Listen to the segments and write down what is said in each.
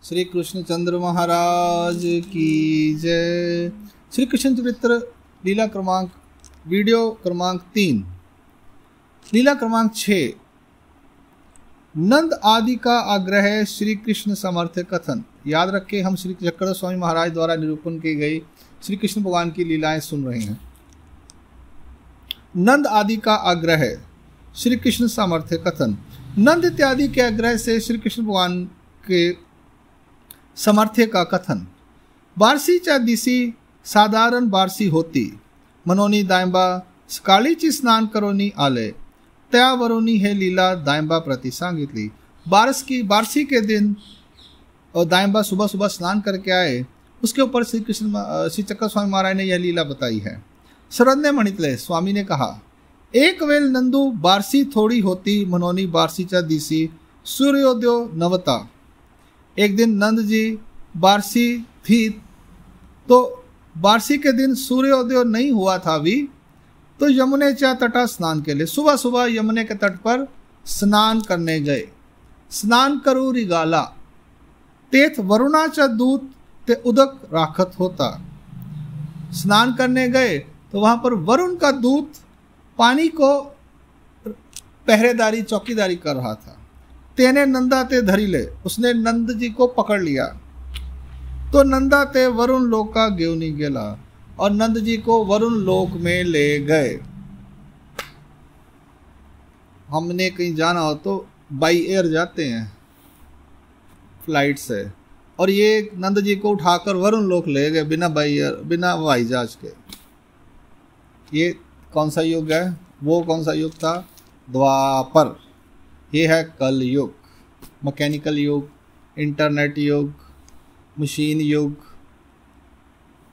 श्री कृष्णचंद्र महाराज की जय। श्री कृष्ण चरित्र लीला क्रमांक वीडियो क्रमांक 3 लीला क्रमांक 6 नंद आदि का आग्रह श्री कृष्ण सामर्थ्य कथन। याद रखें, हम श्री चक्रधर स्वामी महाराज द्वारा निरूपण की गई श्री कृष्ण भगवान की लीलाएं सुन रहे हैं। नंद आदि का आग्रह श्री कृष्ण सामर्थ्य कथन। नंद इत्यादि के आग्रह से श्री कृष्ण भगवान के सामर्थ्य का कथन। बारसी चा दिसी साधारण बारसी होती, मनोनी दायंबा सकाळीची स्नान करोनी आले, त्यावरोनी हे लीला दायंबा प्रति सांगितली। बारसी के दिन और दायंबा सुबह सुबह स्नान करके आए, उसके ऊपर श्री चक्रधर स्वामी महाराज ने यह लीला बताई है। शरण्य मणितले स्वामी ने कहा, एक वेल नंदू बारसी थोड़ी होती, मनोनी बारसी चा दिसी सूर्योदय नवता। एक दिन नंद जी बारसी थी, तो बारसी के दिन सूर्योदय नहीं हुआ था अभी, तो यमुने चा तटा स्नान के लिए सुबह सुबह यमुने के तट पर स्नान करने गए। स्नान करू रिगाला, तेथ वरुणाचा दूत ते उदक राखत होता। स्नान करने गए तो वहां पर वरुण का दूत पानी को पहरेदारी चौकीदारी कर रहा था। तेने नंदा ते धरी ले, उसने नंद जी को पकड़ लिया। तो नंदा ते वरुण लोक का गेवनी गेला, और नंद जी को वरुण लोक में ले गए। हमने कहीं जाना हो तो बाई एयर जाते हैं फ्लाइट से, और ये नंद जी को उठाकर वरुण लोक ले गए बिना बाई एयर, बिना हवाई जहाज के। ये कौन सा युग है? वो कौन सा युग था? द्वापर। ये है कल युग, मैकेनिकल युग, इंटरनेट युग, मशीन युग,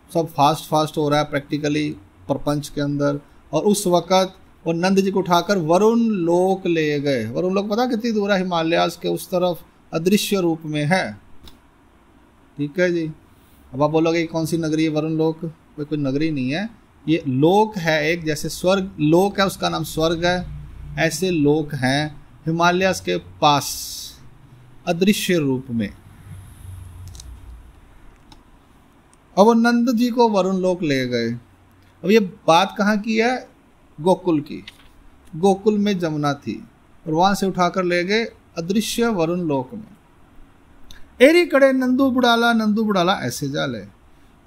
सब फास्ट हो रहा है प्रैक्टिकली प्रपंच के अंदर। और उस वक़्त वो नंद जी को उठाकर वरुण लोक ले गए। वरुण लोक पता कितनी दूर है? हिमालयास के उस तरफ अदृश्य रूप में है। ठीक है जी। अब आप बोलोगे कौन सी नगरी है वरुण लोक? कोई नगरी नहीं है, ये लोक है एक, जैसे स्वर्ग लोक है उसका नाम स्वर्ग है, ऐसे लोक हैं हिमालयास के पास अदृश्य रूप में। अब नंद जी को वरुण लोक ले गए। अब ये बात कहाँ की है? गोकुल की। गोकुल में जमुना थी और वहां से उठाकर ले गए अदृश्य वरुण लोक में। एरी कड़े नंदू बुढ़ाला ऐसे जाले।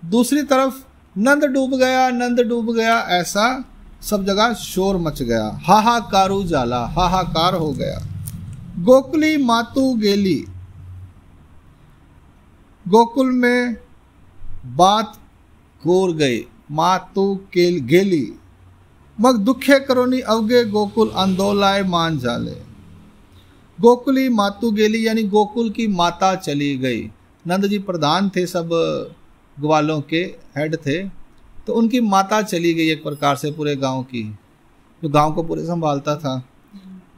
दूसरी तरफ नंद डूब गया, ऐसा सब जगह शोर मच गया, हाहाकारू जाला, हाहाकार हो गया। गोकुली मातू गेली, गोकुल में बात गोर गई, मातू गेली। मग दुखे करोनी अवगे गोकुल अंदोलाय मान जाले। गोकुली मातू गेली यानी गोकुल की माता चली गई। नंद जी प्रधान थे, सब ग्वालों के हेड थे, तो उनकी माता चली गई एक प्रकार से पूरे गांव की, जो गांव को पूरे संभालता था।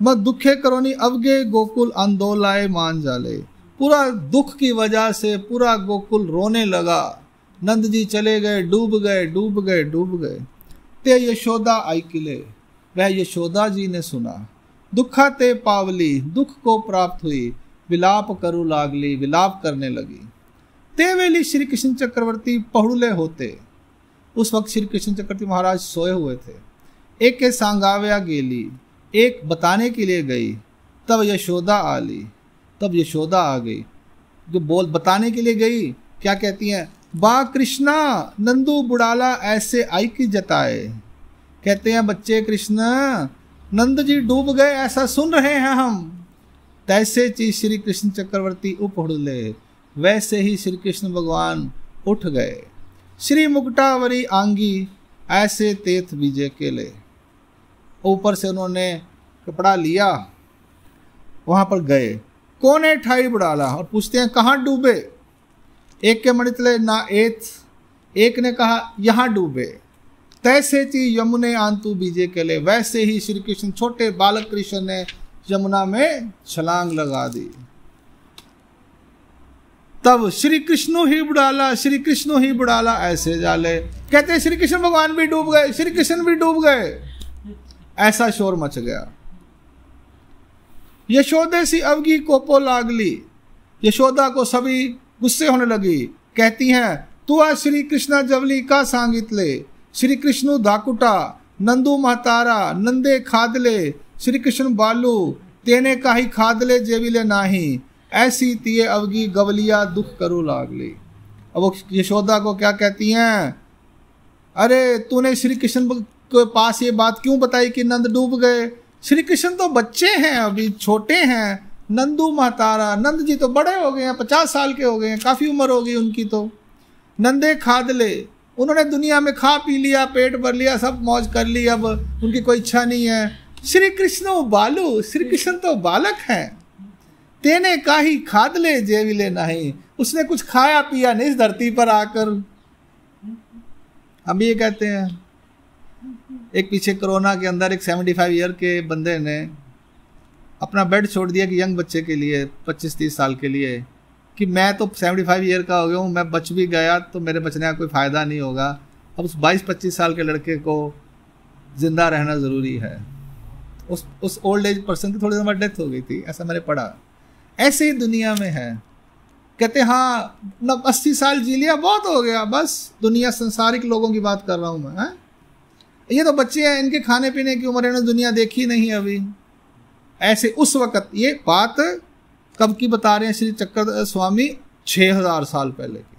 मग दुखे करोनी अवगे गोकुल अंदोलाय मान जाले। पूरा दुख की वजह से पूरा गोकुल रोने लगा। नंद जी चले गए, डूब गए। ते यशोदा आई किले, वह यशोदा जी ने सुना। दुखा ते पावली, दुख को प्राप्त हुई। विलाप करू लागली, विलाप करने लगी। ते वेली श्री कृष्ण चक्रवर्ती पहुड़ले होते, उस वक्त श्री कृष्ण चक्रवर्ती महाराज सोए हुए थे। एक के सांगाव्या गेली, एक बताने के लिए गई। तब यशोदा आली, तब यशोदा आ गई, जो बोल बताने के लिए गई। क्या कहती हैं? बा कृष्णा नंदू बुढ़ाला ऐसे आई की जताए। कहते हैं बच्चे कृष्ण, नंद जी डूब गए ऐसा सुन रहे हैं हम। तैसे चीज श्री कृष्ण चक्रवर्ती उपहुड़ले, वैसे ही श्री कृष्ण भगवान उठ गए। श्री मुकुटावरी आंगी ऐसे तेथ बीजे केले। ऊपर से उन्होंने कपड़ा लिया, वहां पर गए। कोने ठाई बुढ़ाला, और पूछते हैं कहाँ डूबे? एक के मणितले ना एथ, एक ने कहा यहाँ डूबे। तैसे ची यमुने आंतु बीजे केले, वैसे ही श्री कृष्ण छोटे बालक कृष्ण ने यमुना में छलांग लगा दी। तब श्री कृष्ण ही बुढ़ाला ऐसे जाले। कहते श्री कृष्ण भगवान भी डूब गए, श्री कृष्ण भी डूब गए, ऐसा शोर मच गया। यशोदे सी अवगी कोपो लागली, यशोदा को सभी गुस्से होने लगी। कहती हैं, तू आ श्री कृष्ण जवली का सांगितले, श्री कृष्ण धाकुटा, नंदू महतारा, नंदे खादले, श्री कृष्ण बालू, तेने का ही खादले जेविले नाही, ऐसी तिये अवगी गवलिया दुख करो लागले। अब वो यशोदा को क्या कहती हैं, अरे तूने श्री कृष्ण के पास ये बात क्यों बताई कि नंद डूब गए? श्री कृष्ण तो बच्चे हैं, अभी छोटे हैं। नंदू महतारा, नंद जी तो बड़े हो गए हैं, 50 साल के हो गए हैं, काफ़ी उम्र हो गई उनकी तो। नंदे खादले, उन्होंने दुनिया में खा पी लिया, पेट भर लिया, सब मौज कर ली, अब उनकी कोई इच्छा नहीं है। श्री कृष्ण बालू, श्री कृष्ण तो बालक हैं। तेने का ही खादले जेविले नहीं, उसने कुछ खाया पिया नहीं इस धरती पर आकर। हम ये कहते हैं, एक पीछे कोरोना के अंदर एक 75 ईयर के बंदे ने अपना बेड छोड़ दिया कि यंग बच्चे के लिए, 25-30 साल के लिए, कि मैं तो 75 ईयर का हो गया हूँ, मैं बच भी गया तो मेरे बचने का कोई फ़ायदा नहीं होगा। अब उस 22-25 साल के लड़के को ज़िंदा रहना ज़रूरी है। उस ओल्ड एज पर्सन की थोड़ी देर बाद डेथ हो गई थी, ऐसा मैंने पढ़ा। ऐसे ही दुनिया में है, कहते हाँ 80 साल जी लिया, बहुत हो गया, बस दुनिया संसारिक लोगों की बात कर रहा हूँ मैं। ये तो बच्चे हैं, इनके खाने पीने की उम्र, इन्होंने दुनिया देखी नहीं अभी। ऐसे उस वक़्त, ये बात कब की बता रहे हैं श्री चक्र स्वामी? 6000 साल पहले की।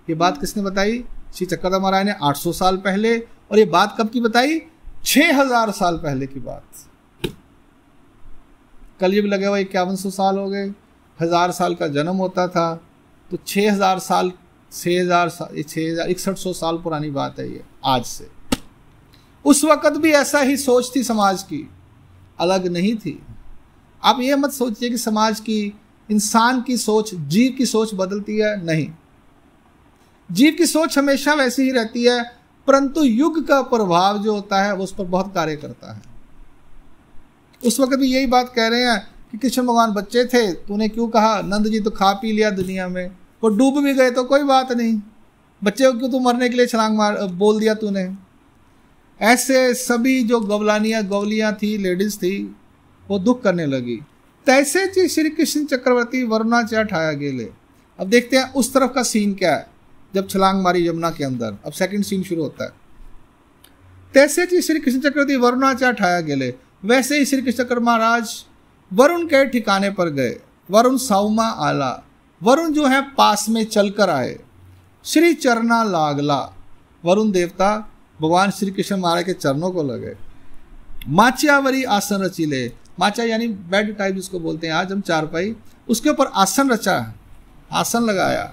ये बात किसने बताई? श्री चक्रधर महाराज ने 800 साल पहले। और ये बात कब की बताई? 6000 साल पहले की बात। कलयुग लगे हुए 5100 साल हो गए, 1000 साल का जन्म होता था, तो 6000 साल 6100 साल पुरानी बात है ये आज से। उस वक़्त भी ऐसा ही सोच थी समाज की, अलग नहीं थी। आप ये मत सोचिए कि समाज की, इंसान की सोच, जीव की सोच बदलती है, नहीं। जीव की सोच हमेशा वैसी ही रहती है, परंतु युग का प्रभाव जो होता है वो उस पर बहुत कार्य करता है। उस वक्त भी यही बात कह रहे हैं कि कृष्ण भगवान बच्चे थे, तूने क्यों कहा नंद जी तो खा पी लिया दुनिया में, वो डूब भी गए तो कोई बात नहीं, बच्चे को क्यों तू मरने के लिए छलांग मार बोल दिया तूने। ऐसे सभी जो गवलियाँ थी, लेडीज थी, वो दुख करने लगी। तैसे जी श्री कृष्ण चक्रवर्ती वरुणाचा ठाया गेले। अब देखते हैं उस तरफ का सीन क्या है, जब छलांग मारी यमुना के अंदर। अब सेकंड सीन शुरू होता है। तैसे जी श्री कृष्ण चक्रवर्ती वरुणाचा ठाया गेले, वैसे ही श्री कृष्ण चक्र महाराज वरुण के ठिकाने पर गए। वरुण साउमा आला, वरुण जो है पास में चलकर आए। श्री चरना लागला, वरुण देवता भगवान श्री कृष्ण महाराज के चरणों को लगे। माच्यावरी आसन रचिले, माचा यानी बेड टाइप जिसको बोलते हैं आज हम, चारपाई, उसके ऊपर आसन रचा, आसन लगाया।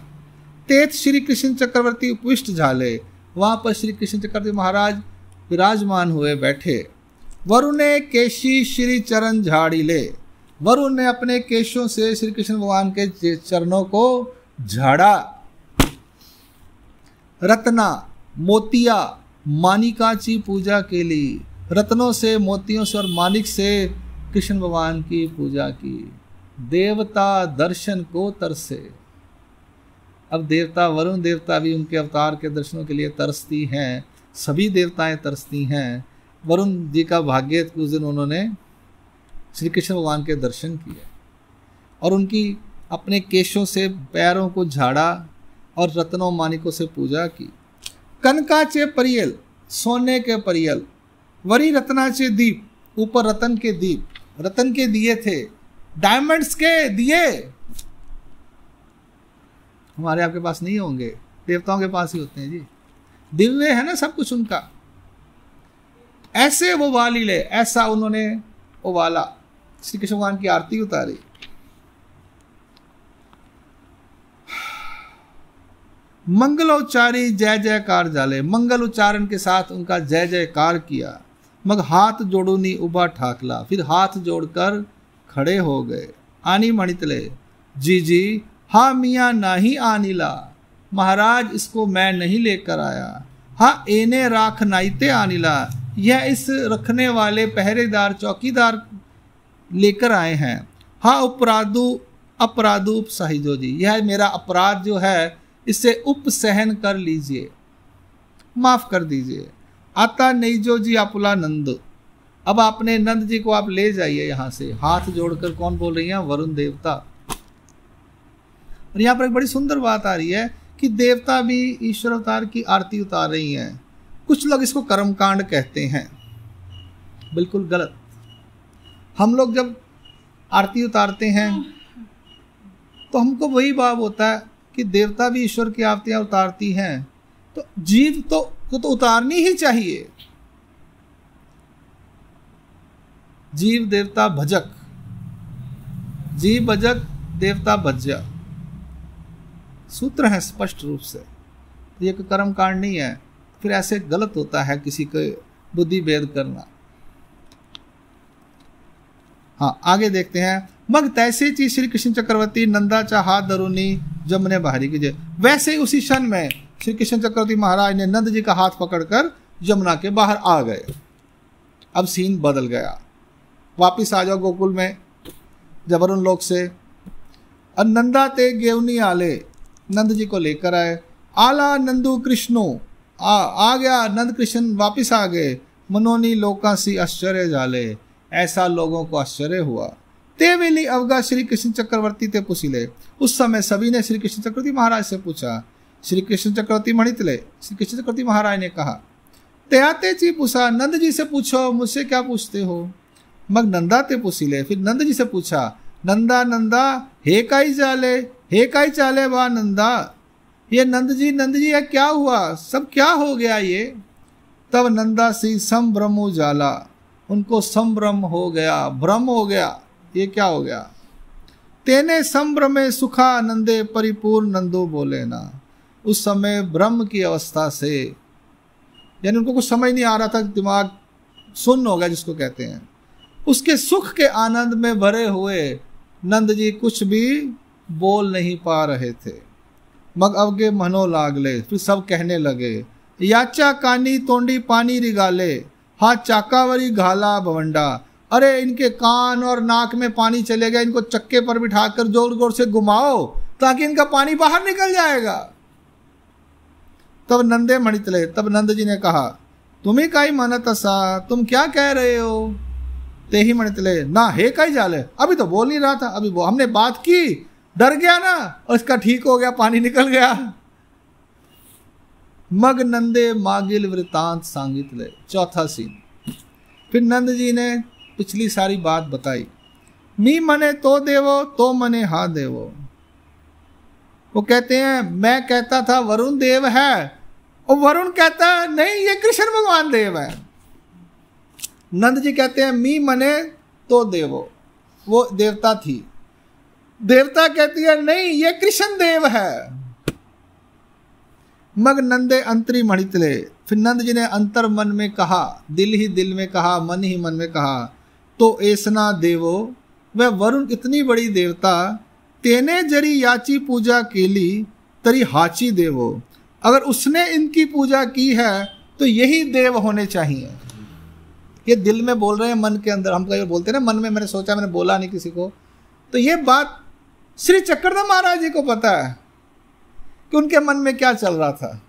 तेत श्री कृष्ण चक्रवर्ती उपविष्ट झाले, वहाँ पर श्री कृष्ण चक्रवर्ती महाराज विराजमान हुए, बैठे। वरुण ने केशी श्री चरण झाड़ी ले, वरुण ने अपने केशों से श्री कृष्ण भगवान के चरणों को झाड़ा। रत्ना मोतिया मानिकाची पूजा के लिए, रत्नों से, मोतियों से और मानिक से कृष्ण भगवान की पूजा की। देवता दर्शन को तरसे, अब देवता, वरुण देवता भी उनके अवतार के दर्शनों के लिए तरसती हैं, सभी देवताएं तरसती हैं। वरुण जी का भाग्य उस दिन उन्होंने श्री कृष्ण भगवान के दर्शन किए और उनकी अपने केशों से पैरों को झाड़ा और रत्नों मानिकों से पूजा की। कनकाचे परियल, सोने के परियल, वरी रत्नाचे दीप, ऊपर रतन के दीप, रतन के दिए थे, डायमंड्स के दिए। हमारे आपके पास नहीं होंगे, देवताओं के पास ही होते हैं जी, दिव्य है ना सब कुछ उनका। ऐसे वो वाली ले, ऐसा उन्होंने वो वाला श्री कृष्ण भगवान की आरती उतारी। मंगलोच्चारी जय जयकार जाले, मंगल उच्चारण के साथ उनका जय जयकार किया। मग हाथ जोड़ूनी उबा ठाकला, फिर हाथ जोड़कर खड़े हो गए। आनी मणितले, जी जी हाँ मियाँ नहीं आनीला, महाराज इसको मैं नहीं लेकर आया। हाँ एने राख नाइते आनीला, यह इस रखने वाले पहरेदार चौकीदार लेकर आए हैं। हाँ अपराधु उपसाहिजो जी, यह मेरा अपराध जो है इसे उपसहन कर लीजिए, माफ कर दीजिए। आता नहीं जो जी आपुला नंद, अब आपने नंद जी को आप ले जाइए यहाँ से। हाथ जोड़कर कौन बोल रही हैं? वरुण देवता। और यहाँ पर एक बड़ी सुंदर बात आ रही है कि देवता भी ईश्वर अवतार की आरती उतार रही हैं। कुछ लोग इसको कर्मकांड कहते हैं, बिल्कुल गलत। हम लोग जब आरती उतारते हैं तो हमको वही भाव होता है कि देवता भी ईश्वर की आरतियां उतारती हैं, तो जीव को तो उतारनी ही चाहिए। जीव देवता भजक, जीव भजक देवता भज्य, सूत्र है स्पष्ट रूप से। ये कोई कर्म कांड नहीं है, फिर ऐसे गलत होता है किसी को बुद्धि भेद करना। हाँ, आगे देखते हैं। मग तैसे चीज श्री कृष्ण चक्रवर्ती नंदा चा हाथ दरुनी जमने बाहरी कीजिए। वैसे ही उसी क्षण में श्री कृष्ण चक्रवर्ती महाराज ने नंद जी का हाथ पकड़कर यमुना के बाहर आ गए। अब सीन बदल गया, वापिस आ जाओ गोकुल में जब वरुण लोक से। और नंदा ते गेवनी आले, नंद जी को लेकर आए। आला नंदू कृष्णो, आ गया नंद कृष्ण वापिस आ गए। मनोनी लोका सी आश्चर्य जाले, ऐसा लोगों को आश्चर्य हुआ। ते वेली अवगा श्री कृष्ण चक्रवर्ती ते पुछिले, उस समय सभी ने श्री कृष्ण चक्रवर्ती महाराज से पूछा। श्री कृष्ण चक्रवर्ती मणितले, श्री कृष्ण चक्रवर्ती महाराज ने कहा, त्याते ची पूछा, नंद जी से पूछो, मुझसे क्या पूछते हो। मग नंदा ते पुछिले, फिर नंद जी से पूछा, नंदा नंदा हे काई चाले, हे काई चाले बा नंदा, ये नंद जी ये क्या हुआ, सब क्या हो गया ये। तब नंदा सी संभ्रमो जाला, उनको संभ्रम हो गया, भ्रम हो गया, ये क्या हो गया। तेने संभ्रमे सुखा नंदे परिपूर्ण नंदो बोले ना, उस समय ब्रह्म की अवस्था से, यानी उनको कुछ समझ नहीं आ रहा था, दिमाग सुन्न हो गया जिसको कहते हैं, उसके सुख के आनंद में भरे हुए नंद जी कुछ भी बोल नहीं पा रहे थे। मग अवगे मनो लागले, फिर सब कहने लगे, याचा कानी तोंडी पानी रिगाले, हाँ चाकावरी घाला भवंडा, अरे इनके कान और नाक में पानी चलेगा, इनको चक्के पर बिठाकर जोर जोर से घुमाओ ताकि इनका पानी बाहर निकल जाएगा। तब नंदे मणितले, तब नंद जी ने कहा, तुम्हें काई मानत सा, तुम क्या कह रहे हो। ते ही मणितले, ना हे काई जाले, अभी तो बोल नहीं रहा था, अभी वो हमने बात की, डर गया ना, और इसका ठीक हो गया, पानी निकल गया। मग नंदे मागिल वृतांत सांगितले, चौथा सीन। फिर नंद जी ने पिछली सारी बात बताई। मी मने तो देवो, तो मने हा देवो। वो कहते हैं मैं कहता था वरुण देव है, और वरुण कहता है नहीं ये कृष्ण भगवान देव है। नंद जी कहते हैं मी मने तो देवो, वो देवता थी, देवता कहती है नहीं ये कृष्ण देव है। मग नंदे अंतरी मणितले, फिर नंद जी ने अंतर मन में कहा, दिल ही दिल में कहा, मन ही मन में कहा, तो ऐसना देवो, वह वरुण इतनी बड़ी देवता, तेने जरी याची पूजा केली तरी हाची देवो, अगर उसने इनकी पूजा की है तो यही देव होने चाहिए। ये दिल में बोल रहे हैं, मन के अंदर। हम कई बोलते हैं ना मन में मैंने सोचा, मैंने बोला नहीं किसी को, तो ये बात श्री चक्रधर महाराज जी को पता है कि उनके मन में क्या चल रहा था।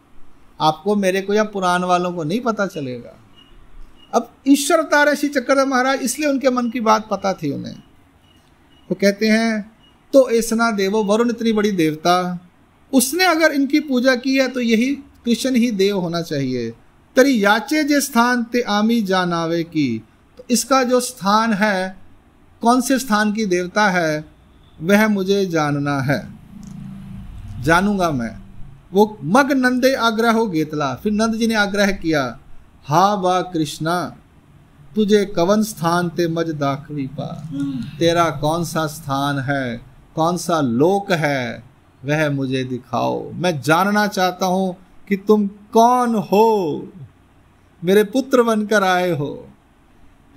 आपको, मेरे को या पुराण वालों को नहीं पता चलेगा। अब ईश्वर अवतार है श्री चक्रधर महाराज, इसलिए उनके मन की बात पता थी उन्हें। वो कहते हैं तो ऐसना देवो, वरुण इतनी बड़ी देवता, उसने अगर इनकी पूजा की है तो यही कृष्ण ही देव होना चाहिए। तरी याचे जे स्थान ते आमी जानावे की, तो इसका जो स्थान है, कौन से स्थान की देवता है, वह मुझे जानना है, जानूंगा मैं। वो मग नंदे आग्रह हो गेतला, फिर नंद जी ने आग्रह किया, हा बा कृष्णा तुझे कवन स्थान ते मज दाखवी पा, तेरा कौन सा स्थान है, कौन सा लोक है, वह मुझे दिखाओ। मैं जानना चाहता हूं कि तुम कौन हो, मेरे पुत्र बनकर आए हो।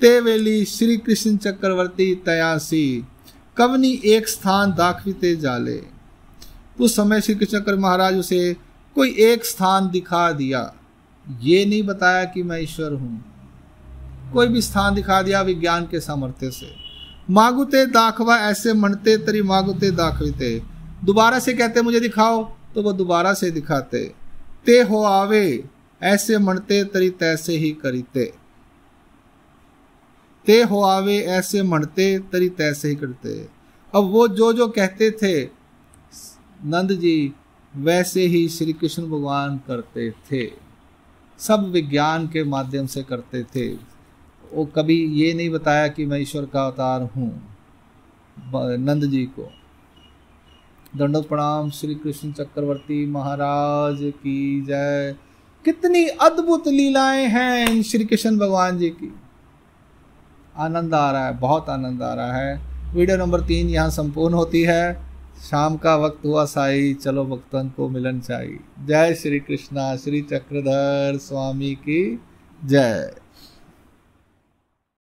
ते वेली श्री कृष्ण चक्रवर्ती तयासी, कवनी एक स्थान दाखविते जाले, उस समय श्री कृष्ण चक्र महाराज उसे कोई एक स्थान दिखा दिया। ये नहीं बताया कि मैं ईश्वर हूं, कोई भी स्थान दिखा दिया विज्ञान के सामर्थ्य से। मागुते दाखवा ऐसे मनते तरी मागुते दाखविते, दोबारा से कहते मुझे दिखाओ तो वो दोबारा से दिखाते। ते हो आवे ऐसे मनते तरी तैसे ही करीते, ते हो आवे ऐसे मनते तरी तैसे ही करते। अब वो जो जो कहते थे नंद जी वैसे ही श्री कृष्ण भगवान करते थे, सब विज्ञान के माध्यम से करते थे। वो कभी ये नहीं बताया कि मैं ईश्वर का अवतार हूँ। नंद जी को दंडोत प्रणाम। श्री कृष्ण चक्रवर्ती महाराज की जय। कितनी अद्भुत लीलाएं हैं श्री कृष्ण भगवान जी की। आनंद आ रहा है, बहुत आनंद आ रहा है। वीडियो नंबर 3 यहाँ संपूर्ण होती है। शाम का वक्त हुआ साई, चलो भक्तन को मिलन चाहिए। जय श्री कृष्णा। श्री चक्रधर स्वामी की जय।